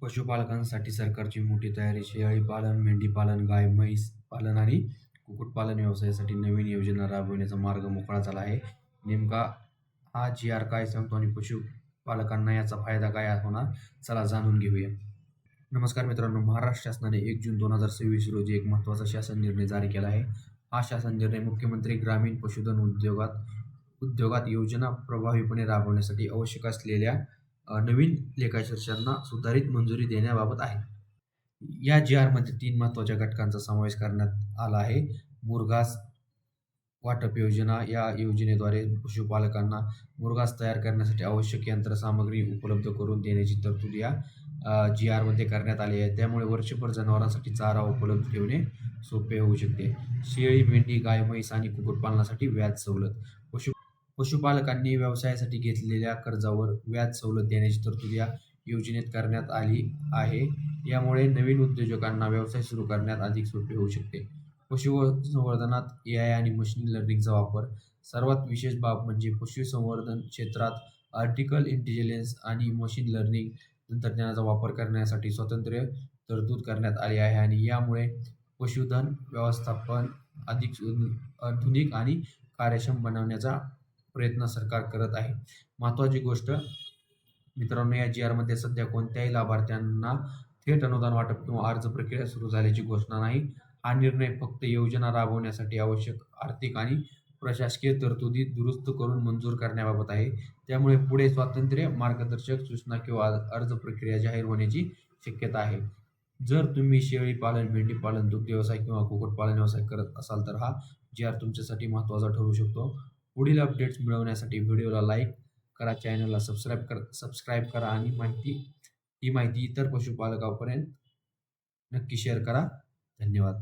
पशुपालकांसाठी सरकारची मोठी तयारी. शेळी पालन, मेंढी पालन, गाय, म्हैस पालन आणि कुक्कुटपालन व्यवसायासाठी नवीन योजना राबविण्याचा मार्ग मोकळा झाला आहे. नेमका हा जी-आर काय सांगतो आणि पशुपालकांना याचा फायदा काय होणार? चला जाणून घेऊया. नमस्कार मित्रांनो, महाराष्ट्र शासनाने 1 जून 2026 रोजी एक महत्त्वाचा शासन निर्णय जारी केला आहे. हा शासन निर्णय मुख्यमंत्री ग्रामीण पशुधन उद्योगात योजना प्रभावीपणे राबवण्यासाठी आवश्यक असलेल्या नवीन लेखाशास्त्रांना सुधारित मंजुरी देण्याबाबत आहे. या जी-आरमध्ये 3 महत्त्वाच्या घटकांचा समावेश करण्यात आला आहे. मुरघास वाटप योजना. या योजनेद्वारे पशुपालकांना मुरघास तयार करण्यासाठी आवश्यक यंत्रसामग्री उपलब्ध करून देण्याची तरतूद या जी-आरमध्ये करण्यात आली आहे. त्यामुळे वर्षभर जनावरांसाठी चारा उपलब्ध ठेवणे सोपे होऊ शकते. शेळी, मेंढी, गाय, म्हैस आणि कुक्कुटपालनासाठी व्याज सवलत. पशुपालकांनी व्यवसायासाठी घेतलेल्या कर्जावर व्याज सवलत देण्याची तरतूद या योजनेत करण्यात आली आहे. यामुळे नवीन उद्योजकांना व्यवसाय सुरू करण्यात अधिक सोपे होऊ शकते. पशुसंवर्धनात AI आणि मशीन लर्निंगचा वापर. सर्वात विशेष बाब म्हणजे पशुसंवर्धन क्षेत्रात आर्टिफिशियल इंटेलिजन्स आणि मशीन लर्निंग तंत्रज्ञानाचा वापर करण्यासाठी स्वतंत्र तरतूद करण्यात आली आहे आणि यामुळे पशुधन व्यवस्थापन अधिक आधुनिक आणि कार्यक्षम बनवण्याचा प्रयत्न सरकार करत आहे. महत्त्वाची गोष्ट मित्रांनो, या जी-आरमध्ये सध्या कोणत्याही लाभार्थ्यांना थेट अनुदान वाटप किंवा अर्ज प्रक्रिया सुरू झाल्याची घोषणा नाही. हा निर्णय फक्त योजना राबवण्यासाठी आवश्यक आर्थिक आणि प्रशासकीय तरतुदी दुरुस्त करून मंजूर करण्याबाबत आहे. त्यामुळे पुढे स्वातंत्र्य मार्गदर्शक सूचना किंवा अर्ज प्रक्रिया जाहीर होण्याची शक्यता आहे. जर तुम्ही शेळी पालन, मेंढी पालन, दुग्ध व्यवसाय किंवा कुक्कुटपालन व्यवसाय करत असाल तर हा जी-आर तुमच्यासाठी महत्त्वाचा ठरू शकतो. पुढील अपडेट्स मिळवण्यासाठी व्हिडिओला लाईक करा, चॅनलला सबस्क्राईब करा आणि ही माहिती इतर पशुपालकांपर्यंत नक्की शेअर करा. धन्यवाद.